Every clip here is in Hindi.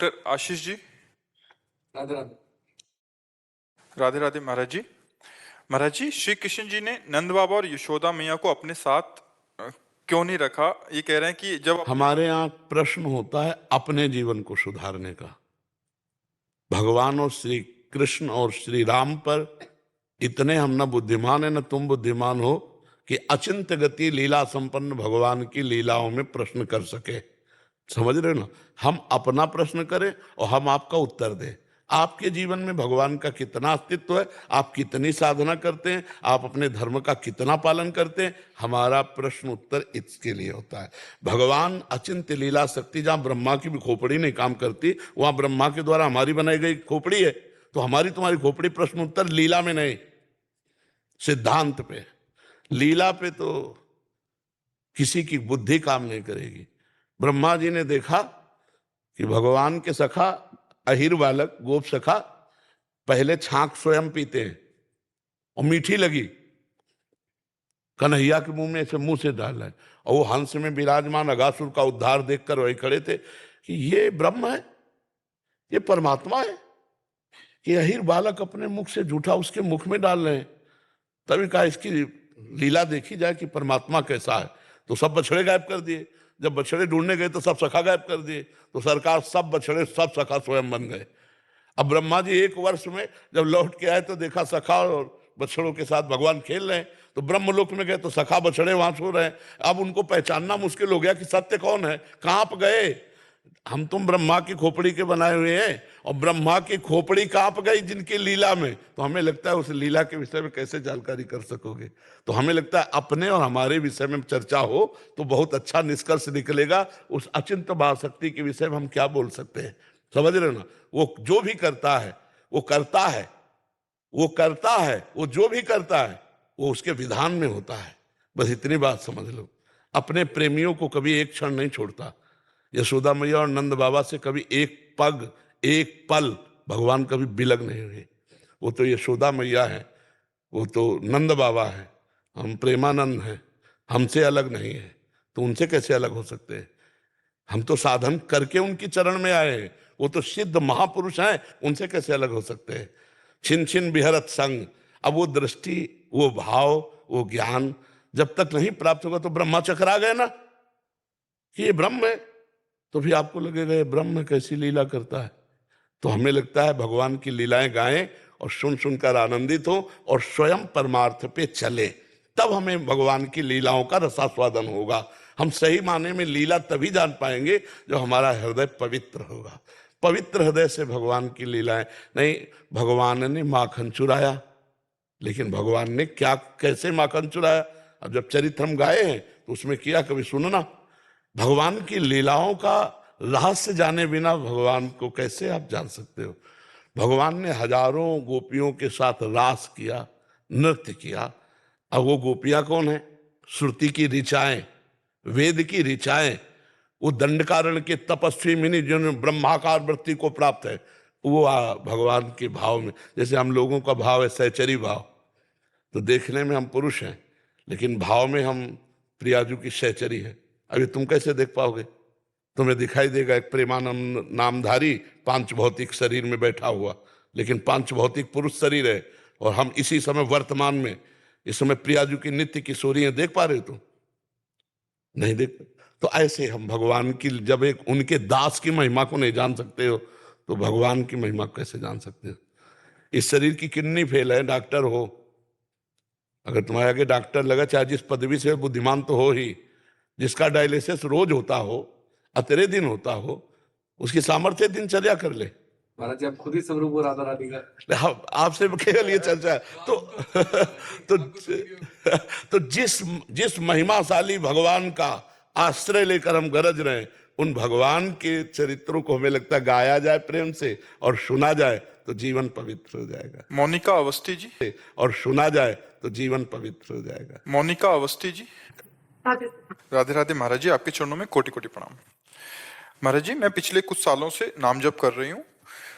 डॉक्टर आशीष जी। राधे राधे। राधे राधे महाराज जी। महाराज जी, श्री कृष्ण जी ने नंद बाबा और यशोदा मैया को अपने साथ क्यों नहीं रखा? ये कह रहे हैं कि जब हमारे यहाँ प्रश्न होता है अपने जीवन को सुधारने का। भगवान और श्री कृष्ण और श्री राम पर इतने हम न बुद्धिमान है न तुम बुद्धिमान हो कि अचिंत्य गति लीला संपन्न भगवान की लीलाओं में प्रश्न कर सके। समझ रहे हो ना? हम अपना प्रश्न करें और हम आपका उत्तर दें। आपके जीवन में भगवान का कितना अस्तित्व है, आप कितनी साधना करते हैं, आप अपने धर्म का कितना पालन करते हैं, हमारा प्रश्न उत्तर इसके लिए होता है। भगवान अचिंत्य लीला शक्ति, जहां ब्रह्मा की भी खोपड़ी नहीं काम करती, वहां ब्रह्मा के द्वारा हमारी बनाई गई खोपड़ी है। तो हमारी तुम्हारी खोपड़ी प्रश्न उत्तर लीला में नहीं, सिद्धांत पे। लीला पे तो किसी की बुद्धि काम नहीं करेगी। ब्रह्मा जी ने देखा कि भगवान के सखा अहिर बालक गोप सखा पहले छांक स्वयं पीते हैं और मीठी लगी, कन्हैया के मुंह में ऐसे मुंह से डाल है, और वो हंस में विराजमान अगासुर का उद्धार देखकर वही खड़े थे कि ये ब्रह्म है, ये परमात्मा है, कि अहिर बालक अपने मुख से जूठा उसके मुख में डाल रहे हैं। तभी कहा इसकी लीला देखी जाए कि परमात्मा कैसा है। तो सब बछड़े गायब कर दिए। जब बछड़े ढूंढने गए तो सब सखा गायब कर दिए। तो सरकार सब बछड़े सब सखा स्वयं बन गए। अब ब्रह्मा जी 1 वर्ष में जब लौट के आए तो देखा सखा और बछड़ों के साथ भगवान खेल रहे हैं। तो ब्रह्मलोक में गए तो सखा बछड़े वहां सो रहे हैं। अब उनको पहचानना मुश्किल हो गया कि सत्य कौन है, कहां पे गए। हम तुम ब्रह्मा की खोपड़ी के बनाए हुए हैं और ब्रह्मा की खोपड़ी कहां पे गई जिनकी लीला में। तो हमें लगता है उस लीला के विषय में कैसे जानकारी कर सकोगे। तो हमें लगता है अपने और हमारे विषय में चर्चा हो तो बहुत अच्छा निष्कर्ष निकलेगा। उस अचिंत्य महाशक्ति के विषय में हम क्या बोल सकते हैं, समझ रहे हो ना? वो जो भी करता है वो करता है, वो करता है, वो जो भी करता है वो उसके विधान में होता है। बस इतनी बात समझ लो। अपने प्रेमियों को कभी एक क्षण नहीं छोड़ता। यशोदा मैया और नंद बाबा से कभी एक पग एक पल भगवान कभी बिलग नहीं हुए। वो तो यशोदा मैया है, वो तो नंद बाबा है, हम प्रेमानंद हैं, हमसे अलग नहीं है। तो उनसे कैसे अलग हो सकते हैं? हम तो साधन करके उनकी चरण में आए हैं। वो तो सिद्ध महापुरुष हैं, उनसे कैसे अलग हो सकते हैं? छिन छिन बिहरत संग। अब वो दृष्टि, वो भाव, वो ज्ञान जब तक नहीं प्राप्त होगा तो ब्रह्मा चकरा गए ना कि ये ब्रह्म है। तो भी आपको लगेगा ये ब्रह्म कैसी लीला करता है। तो हमें लगता है भगवान की लीलाएं गाएं और सुन सुनकर आनंदित हो और स्वयं परमार्थ पे चले, तब हमें भगवान की लीलाओं का रसास्वादन होगा। हम सही माने में लीला तभी जान पाएंगे जब हमारा हृदय पवित्र होगा। पवित्र हृदय से भगवान की लीलाएं नहीं। भगवान ने माखन चुराया, लेकिन भगवान ने क्या कैसे माखन चुराया? अब जब चरित्र हम गाए हैं तो उसमें किया, कभी सुनना। भगवान की लीलाओं का रहस्य जाने बिना भगवान को कैसे आप जान सकते हो? भगवान ने हजारों गोपियों के साथ रास किया, नृत्य किया। अब वो गोपियां कौन है? श्रुति की ऋचाएं, वेद की ऋचाएं, वो दंडकारण्य के तपस्वी मुनि जिन्होंने ब्रह्माकार वृत्ति को प्राप्त है, वो भगवान के भाव में। जैसे हम लोगों का भाव है सहचरी भाव, तो देखने में हम पुरुष हैं लेकिन भाव में हम प्रियाजू की सहचरी है। अभी तुम कैसे देख पाओगे? तुम्हें दिखाई देगा एक प्रेमानंद नामधारी पांच भौतिक शरीर में बैठा हुआ, लेकिन पांच भौतिक पुरुष शरीर है। और हम इसी समय वर्तमान में इस समय प्रियाजू की नित्य किशोरियां देख पा रहे हो? तुम नहीं देख। तो ऐसे हम भगवान की, जब एक उनके दास की महिमा को नहीं जान सकते हो तो भगवान की महिमा कैसे जान सकते हो? इस शरीर की किडनी फेल है, डॉक्टर हो, अगर तुम्हारे आगे डॉक्टर लगा, चाहे जिस पदवी से बुद्धिमान तो हो ही, जिसका डायलिसिस रोज होता हो, अतरे दिन होता हो, उसकी सामर्थ्य दिनचर्या कर ले। महाराज जी आप खुद ही स्वरूप हो राधा रानी का। आपसे केवल ये चर्चा है। तो जिस महिमाशाली भगवान का आश्रय लेकर हम गरज रहे हैं, उन भगवान के चरित्रों को हमें लगता है गाया जाए प्रेम से और सुना जाए तो जीवन पवित्र हो जाएगा। मोनिका अवस्थी जी। और सुना जाए तो जीवन पवित्र हो जाएगा। मोनिका अवस्थी जी। राधे राधे महाराज जी, आपके चरणों में कोटि कोटि प्रणाम। महाराज जी, मैं पिछले कुछ सालों से नाम जप कर रही हूँ।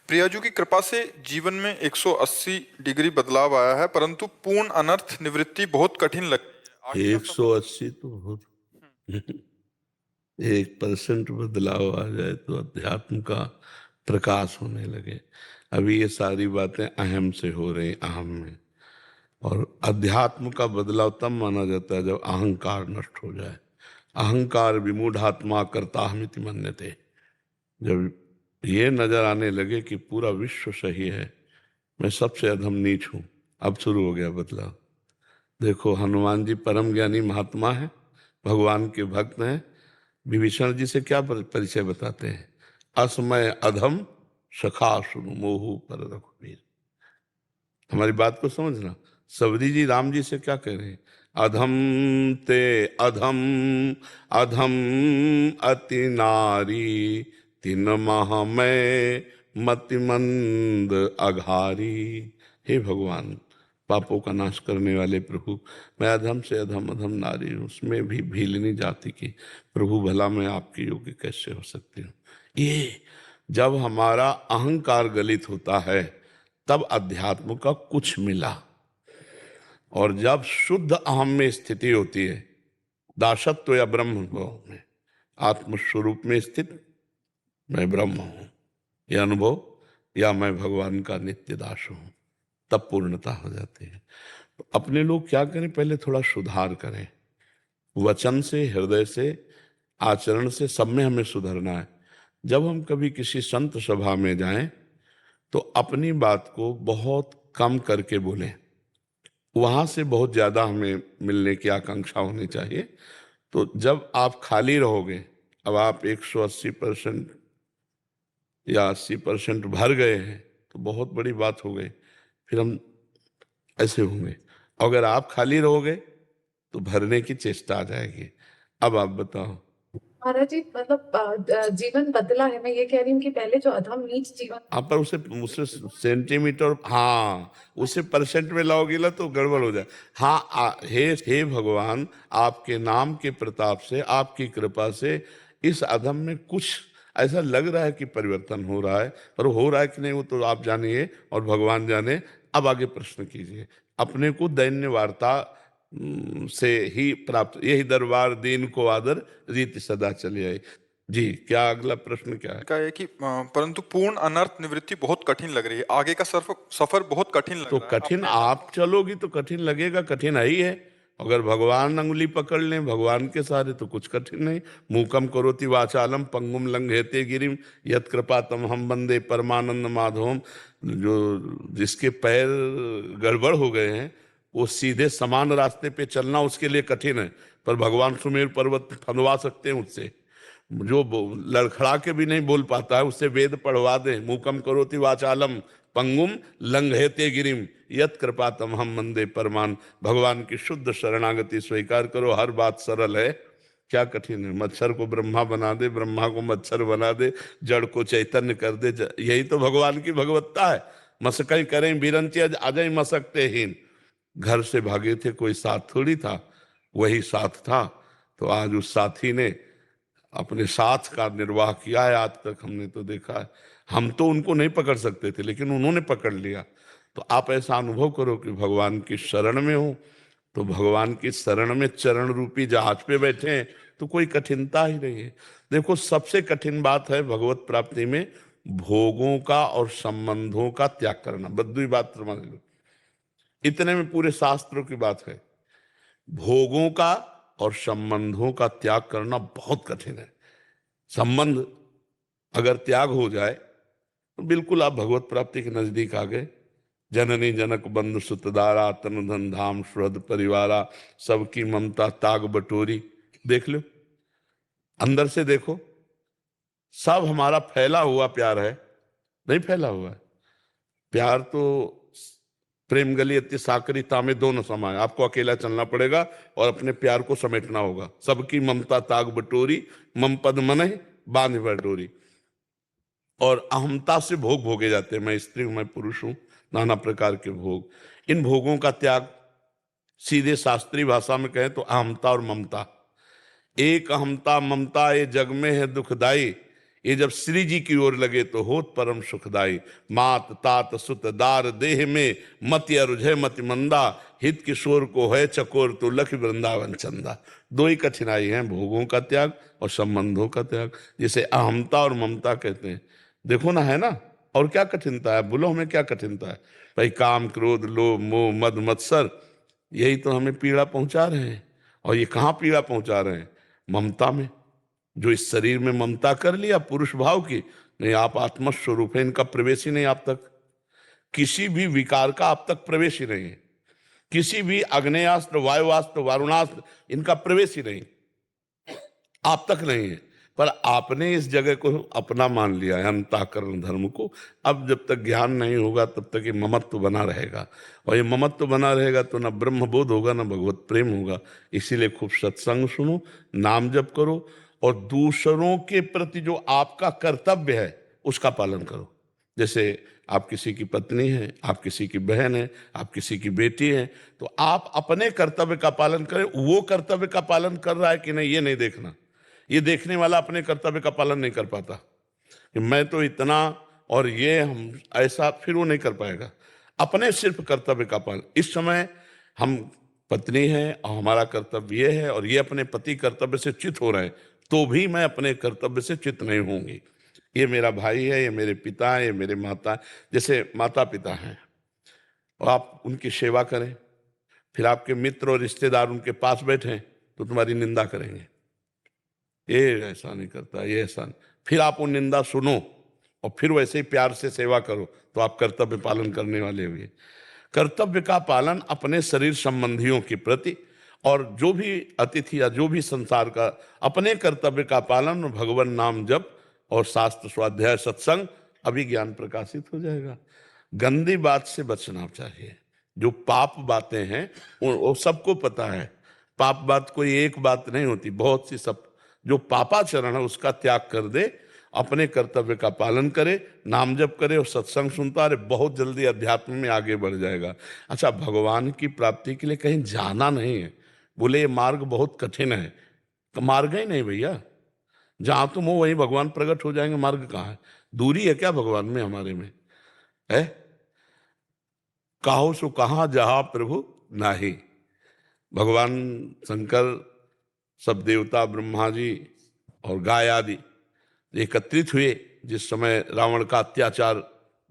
प्रियाजू की कृपा से जीवन में 180 डिग्री बदलाव आया है, परंतु पूर्ण अनर्थ निवृत्ति बहुत कठिन लगती है। 180 तो बहुत 1% बदलाव आ जाए तो अध्यात्म का प्रकाश होने लगे। अभी ये सारी बातें अहम से हो रही, अहम में। और अध्यात्म का बदलाव तब माना जाता है जब अहंकार नष्ट हो जाए। अहंकार विमूढ़ात्मा कर्ताहमिति मन्यते। जब ये नजर आने लगे कि पूरा विश्व सही है, मैं सबसे अधम नीच हूं, अब शुरू हो गया बदलाव। देखो, हनुमान जी परम ज्ञानी महात्मा है, भगवान के भक्त हैं। विभीषण जी से क्या परिचय बताते हैं? असमय अधम सखा सुनु मोहु पर रघुवीर। हमारी बात को समझना। सबरी जी राम जी से क्या कह रहे हैं? अधम ते अधम, अधम अति नारी, तिन मह मैं मति मंद अघारी। हे भगवान, पापों का नाश करने वाले प्रभु, मैं अधम से अधम, अधम नारी हूं, उसमें भी भीलनी जाति की। प्रभु भला मैं आपके योग्य कैसे हो सकती हूँ? ये जब हमारा अहंकार गलित होता है तब अध्यात्म का कुछ मिला। और जब शुद्ध अहम में स्थिति होती है, दासत्व या ब्रह्म भाव में, आत्मस्वरूप में स्थित मैं ब्रह्म हूं यह अनुभव, या मैं भगवान का नित्य दास हूं, तब पूर्णता हो जाती है। तो अपने लोग क्या करें? पहले थोड़ा सुधार करें, वचन से, हृदय से, आचरण से, सब में हमें सुधरना है। जब हम कभी किसी संत सभा में जाएं तो अपनी बात को बहुत कम करके बोलें, वहां से बहुत ज्यादा हमें मिलने की आकांक्षा होनी चाहिए। तो जब आप खाली रहोगे, अब आप 180% या 80% भर गए हैं तो बहुत बड़ी बात हो गई, फिर हम ऐसे होंगे। अगर आप खाली रहोगे तो भरने की चेष्टा आ जाएगी। अब आप बताओ। महाराज जी, मतलब जीवन बदला है। मैं ये कह रही हूँ कि पहले जो अधम नीच जीवन, आप पर उसे उसे सेंटीमीटर, हाँ, उसे परसेंट में लाओगे ना तो गड़बड़ हो जाए। हाँ, हे भगवान, आपके नाम के प्रताप से, आपकी कृपा से इस अधम में कुछ ऐसा लग रहा है कि परिवर्तन हो रहा है, पर हो रहा है कि नहीं वो तो आप जानिए और भगवान जाने। अब आगे प्रश्न कीजिए। अपने को दैन्य वार्ता से ही प्राप्त, यही दरबार दीन को आदर, रीति सदा चली आई। जी, क्या अगला प्रश्न क्या है? का है कि परंतु पूर्ण अनर्थ निवृत्ति बहुत कठिन लग रही है, आगे का सफर बहुत कठिन लग तो रहा है। कठिन आप चलोगी तो कठिन लगेगा, कठिन है ही है। अगर भगवान अंगुली पकड़ लें भगवान के सहारे तो कुछ कठिन नहीं। मूकम करोति वाचालम पंगुम लंघयते गिरिम यत् कृपातम हम वंदे परमानंद माधवम। जो जिसके पैर गड़बड़ हो गए हैं वो सीधे समान रास्ते पे चलना उसके लिए कठिन है, पर भगवान सुमेर पर्वत फंदवा सकते हैं उससे। जो लड़खड़ा के भी नहीं बोल पाता है उससे वेद पढ़वा दे। मूकम करोति वाचालम पंगुम लंघयते गिरिम यत् कृपातम हम वंदे परमान। भगवान की शुद्ध शरणागति स्वीकार करो, हर बात सरल है, क्या कठिन है? मच्छर को ब्रह्मा बना दे, ब्रह्मा को मच्छर बना दे, जड़ को चैतन्य कर दे, यही तो भगवान की भगवत्ता है। मसकई करें बिरंची अजय मसकते हीन। घर से भागे थे, कोई साथ थोड़ी था, वही साथ था। तो आज उस साथी ने अपने साथ का निर्वाह किया है। आज तक हमने तो देखा है, हम तो उनको नहीं पकड़ सकते थे लेकिन उन्होंने पकड़ लिया। तो आप ऐसा अनुभव करो कि भगवान की शरण में हो, तो भगवान की शरण में चरण रूपी जहाज पे बैठे हैं तो कोई कठिनता ही नहीं है। देखो, सबसे कठिन बात है भगवत प्राप्ति में भोगों का और संबंधों का त्याग करना। बद्दुई बात समझ लो, इतने में पूरे शास्त्रों की बात है। भोगों का और संबंधों का त्याग करना बहुत कठिन है। संबंध अगर त्याग हो जाए तो बिल्कुल आप भगवत प्राप्ति के नजदीक आ गए। जननी जनक बंधु सुतदारा तन धन धाम सुहृद परिवारा, सबकी ममता ताग बटोरी। देख लो, अंदर से देखो, सब हमारा फैला हुआ प्यार है, नहीं फैला हुआ है प्यार तो प्रेम गली अति साकरी तामे दोनों समाए। आपको अकेला चलना पड़ेगा और अपने प्यार को समेटना होगा। सबकी ममता ताग बटोरी, मम पद मन बांध बटोरी। और अहमता से भोग भोगे जाते हैं, मैं स्त्री हूं, मैं पुरुष हूं, नाना प्रकार के भोग। इन भोगों का त्याग, सीधे शास्त्रीय भाषा में कहें तो अहमता और ममता। एक अहमता ममता ये जग में है दुखदाई, ये जब श्री जी की ओर लगे तो होत परम सुखदाई। मात तात सुत दार देह में मति अरुझे मति मंदा, हित किशोर को है चकोर तो लख वृंदावन चंदा। दो ही कठिनाई हैं, भोगों का त्याग और संबंधों का त्याग, जिसे अहमता और ममता कहते हैं। देखो ना, है ना। और क्या कठिनता है, बोलो हमें क्या कठिनता है। भाई काम क्रोध लोभ मोह मद मत्सर, यही तो हमें पीड़ा पहुंचा रहे हैं। और ये कहाँ पीड़ा पहुंचा रहे हैं? ममता में। जो इस शरीर में ममता कर लिया पुरुष भाव की, नहीं आप आत्मा स्वरूप है, इनका प्रवेश ही नहीं आप तक। किसी भी विकार का आप तक प्रवेश ही नहीं है। किसी भी अग्नेयास्त्र वायुवास्त्र वारुणास्त्र इनका प्रवेश ही नहीं, आप तक नहीं है। पर आपने इस जगह को अपना मान लिया है, अंतःकरण धर्म को। अब जब तक ज्ञान नहीं होगा तब तक ये ममत्व बना रहेगा, और ये ममत्व बना रहेगा तो ना ब्रह्म बोध होगा ना भगवत प्रेम होगा। इसीलिए खूब सत्संग सुनो, नाम जप करो, और दूसरों के प्रति जो आपका कर्तव्य है उसका पालन करो। जैसे आप किसी की पत्नी हैं, आप किसी की बहन है, आप किसी की बेटी हैं, तो आप अपने कर्तव्य का पालन करें। वो कर्तव्य का पालन कर रहा है कि नहीं ये नहीं देखना। ये देखने वाला अपने कर्तव्य का पालन नहीं कर पाता कि मैं तो इतना और ये हम ऐसा, फिर वो नहीं कर पाएगा। अपने सिर्फ कर्तव्य का पालन। इस समय हम पत्नी हैं और हमारा कर्तव्य ये है, और ये अपने पति कर्तव्य से च्युत हो रहे हैं, तो भी मैं अपने कर्तव्य से च्युत नहीं होंगी। ये मेरा भाई है, ये मेरे पिता है, ये मेरे माता। जैसे माता पिता हैं और आप उनकी सेवा करें, फिर आपके मित्र और रिश्तेदार उनके पास बैठे तो तुम्हारी निंदा करेंगे, ये ऐसा नहीं करता, ये ऐसा नहीं। फिर आप वो निंदा सुनो और फिर वैसे ही प्यार से सेवा करो, तो आप कर्तव्य पालन करने वाले हुए। कर्तव्य का पालन अपने शरीर संबंधियों के प्रति, और जो भी अतिथि या जो भी संसार का, अपने कर्तव्य का पालन, भगवान नाम जप और शास्त्र स्वाध्याय सत्संग, अभी ज्ञान प्रकाशित हो जाएगा। गंदी बात से बचना चाहिए। जो पाप बातें हैं वो सबको पता है। पाप बात कोई एक बात नहीं होती, बहुत सी। सब जो पापाचरण है उसका त्याग कर दे, अपने कर्तव्य का पालन करे, नाम जप करे और सत्संग सुनता रहे, बहुत जल्दी अध्यात्म में आगे बढ़ जाएगा। अच्छा, भगवान की प्राप्ति के लिए कहीं जाना नहीं है। बोले ये मार्ग बहुत कठिन है, तो मार्ग ही नहीं भैया। जहां तुम हो वहीं भगवान प्रकट हो जाएंगे। मार्ग कहाँ है? दूरी है क्या भगवान में हमारे में? है काहो सो कहाँ जहां प्रभु नाही। भगवान शंकर, सब देवता, ब्रह्मा जी और गाय आदि एकत्रित हुए। जिस समय रावण का अत्याचार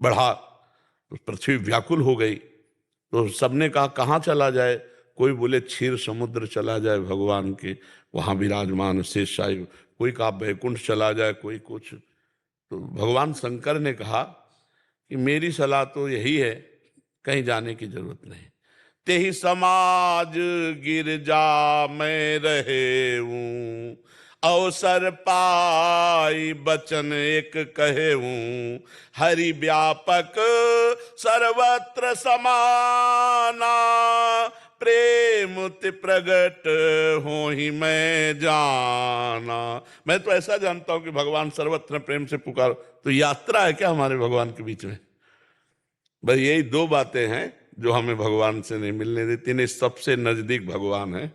बढ़ा तो पृथ्वी व्याकुल हो गई, तो सबने कहा कहाँ चला जाए। कोई बोले क्षीर समुद्र चला जाए भगवान के, वहाँ विराजमान शेषशायी। कोई कहा बैकुंठ चला जाए, कोई कुछ। तो भगवान शंकर ने कहा कि मेरी सलाह तो यही है, कहीं जाने की जरूरत नहीं। तेहि समाज गिरजा में रहे हूँ, अवसर पाई बचन एक कहे हूँ। हरि व्यापक सर्वत्र समाना, प्रेम ते प्रगट हो ही मैं जाना। मैं तो ऐसा जानता हूं कि भगवान सर्वत्र प्रेम से पुकारो। तो यात्रा है क्या हमारे भगवान के बीच में? बस यही दो बातें हैं जो हमें भगवान से नहीं मिलने देती। नहीं, सबसे नजदीक भगवान है,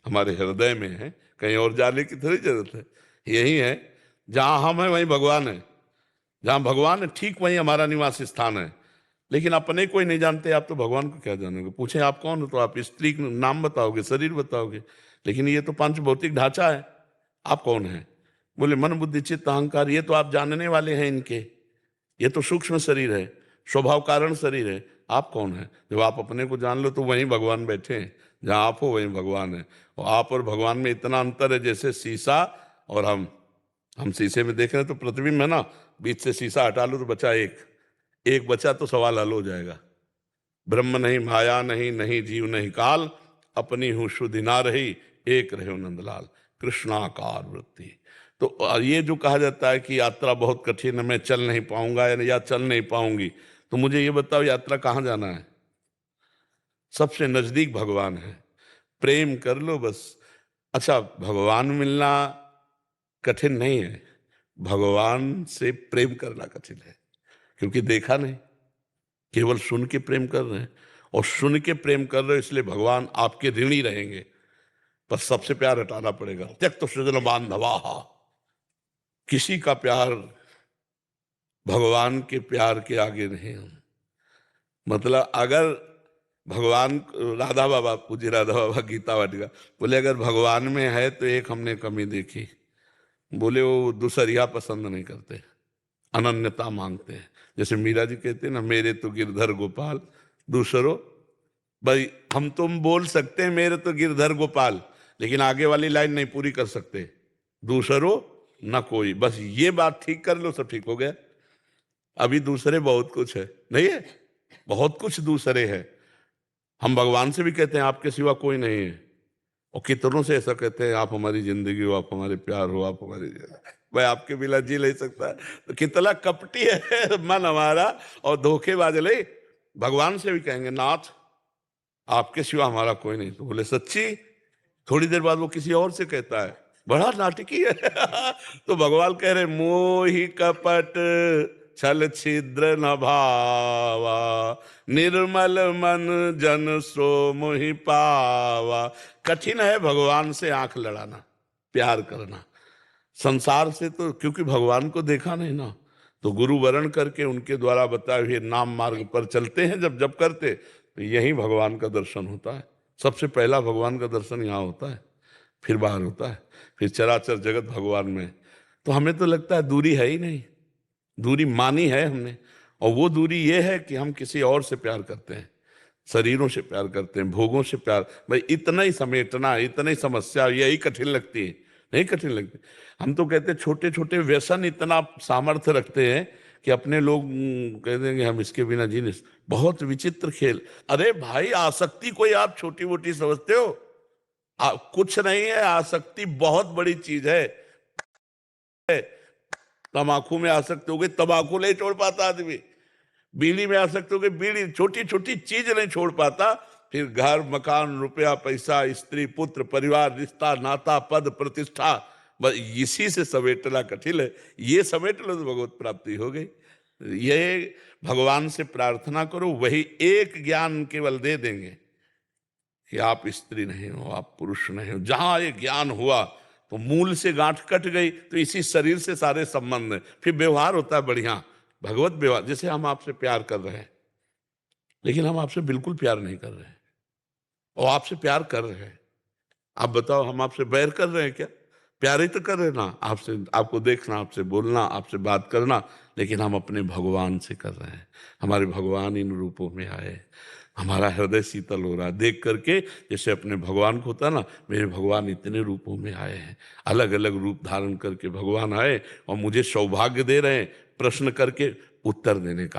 हमारे हृदय में है। कहीं और जाने की थोड़ी जरूरत है। यही है, जहां हम हैं वहीं भगवान है। जहां भगवान है ठीक वहीं हमारा निवास स्थान है। लेकिन अपने कोई नहीं जानते, आप तो भगवान को क्या जानोगे? पूछे आप कौन हो तो आप स्त्री का नाम बताओगे, शरीर बताओगे, लेकिन ये तो पंच भौतिक ढांचा है। आप कौन है? बोले मन बुद्धि चित्त अहंकार, ये तो आप जानने वाले हैं इनके। ये तो सूक्ष्म शरीर है, स्वभाव कारण शरीर है। आप कौन है? जब आप अपने को जान लो तो वहीं भगवान बैठे हैं। जहां आप हो वहीं भगवान है। और आप और भगवान में इतना अंतर है जैसे शीशा और हम शीशे में देख रहे हैं तो प्रतिबिंब है ना, बीच से शीशा हटा लो तो बचा एक बचा तो सवाल हल हो जाएगा। ब्रह्म नहीं माया नहीं, नहीं जीव नहीं काल, अपनी हूँ शुद्धि ना रही, एक रहे नंदलाल। कृष्णाकार वृत्ति। तो ये जो कहा जाता है कि यात्रा बहुत कठिन है, मैं चल नहीं पाऊंगा या चल नहीं पाऊंगी, तो मुझे ये बताओ यात्रा कहाँ जाना है? सबसे नजदीक भगवान है, प्रेम कर लो बस। अच्छा, भगवान मिलना कठिन नहीं है, भगवान से प्रेम करना कठिन है, क्योंकि देखा नहीं, केवल सुन के प्रेम कर रहे हैं। और सुन के प्रेम कर रहे हो इसलिए भगवान आपके ऋणी रहेंगे। पर सबसे प्यार हटाना पड़ेगा। त्यक्त सृजन बांधवा, किसी का प्यार भगवान के प्यार के आगे नहीं। मतलब अगर भगवान, राधा बाबा, पूज्य राधा बाबा गीता वाटिका बोले अगर भगवान में है तो एक हमने कमी देखी। बोले वो दूसरिया पसंद नहीं करते, अनन्यता मांगते हैं। जैसे मीरा जी कहते हैं ना, मेरे तो गिरधर गोपाल दूसरों, भाई हम तुम बोल सकते हैं मेरे तो गिरधर गोपाल, लेकिन आगे वाली लाइन नहीं पूरी कर सकते, दूसरों ना कोई। बस ये बात ठीक कर लो, सब ठीक हो गया। अभी दूसरे बहुत कुछ है, नहीं है, बहुत कुछ दूसरे है। हम भगवान से भी कहते हैं आपके सिवा कोई नहीं है, और कितनों से ऐसा कहते हैं आप हमारी जिंदगी हो, आप हमारे प्यार हो, आप हमारी भाई आपके बिना जी नहीं सकता। तो कितना कपटी है मन हमारा और धोखेबाज। ले भगवान से भी कहेंगे नाथ आपके सिवा हमारा कोई नहीं, तो बोले सच्ची। थोड़ी देर बाद वो किसी और से कहता है, बड़ा नाटकी है तो भगवान कह रहे मोहि कपट छल छिद्र न भावा, निर्मल मन जन सो मोहि पावा। कठिन है भगवान से आंख लड़ाना, प्यार करना। संसार से तो क्योंकि भगवान को देखा नहीं ना, तो गुरु वरण करके उनके द्वारा बताए हुए नाम मार्ग पर चलते हैं जब जब करते, तो यही भगवान का दर्शन होता है। सबसे पहला भगवान का दर्शन यहाँ होता है, फिर बाहर होता है, फिर चराचर जगत भगवान में। तो हमें तो लगता है दूरी है ही नहीं, दूरी मानी है हमने, और वो दूरी ये है कि हम किसी और से प्यार करते हैं, शरीरों से प्यार करते हैं, भोगों से प्यार। भाई इतना ही समेटना, इतनी समस्या यही कठिन लगती है, नहीं कठिन लगती। हम तो कहते हैं छोटे छोटे व्यसन इतना सामर्थ्य रखते हैं कि अपने लोग कह देंगे हम इसके बिना जी नहीं। बहुत विचित्र खेल। अरे भाई आसक्ति कोई आप छोटी मोटी समझते हो? कुछ नहीं है, आसक्ति बहुत बड़ी चीज है। तम्बाकू में आसक्त हो गए, तम्बाकू नहीं छोड़ पाता आदमी। बीड़ी में आसक्त हो गए, बीड़ी, छोटी छोटी चीज नहीं छोड़ पाता। फिर घर मकान रुपया पैसा स्त्री पुत्र परिवार रिश्ता नाता पद प्रतिष्ठा, बस इसी से समेटना कठिन है। ये समेट लो तो भगवत प्राप्ति हो गई। ये भगवान से प्रार्थना करो, वही एक ज्ञान केवल दे देंगे कि आप स्त्री नहीं हो, आप पुरुष नहीं हो। जहां ये ज्ञान हुआ तो मूल से गांठ कट गई, तो इसी शरीर से सारे संबंध है। फिर व्यवहार होता है बढ़िया, भगवत व्यवहार। जैसे हम आपसे प्यार कर रहे हैं, लेकिन हम आपसे बिल्कुल प्यार नहीं कर रहे हैं, और आपसे प्यार कर रहे हैं। आप बताओ, हम आपसे बैर कर रहे हैं क्या? प्यार ही तो कर रहे हैं ना आपसे, आपको देखना, आपसे बोलना, आपसे बात करना, लेकिन हम अपने भगवान से कर रहे हैं। हमारे भगवान इन रूपों में आए, हमारा हृदय शीतल हो रहा है देख करके। जैसे अपने भगवान को होता ना, मेरे भगवान इतने रूपों में आए हैं, अलग अलग रूप धारण करके भगवान आए और मुझे सौभाग्य दे रहे हैं प्रश्न करके उत्तर देने का।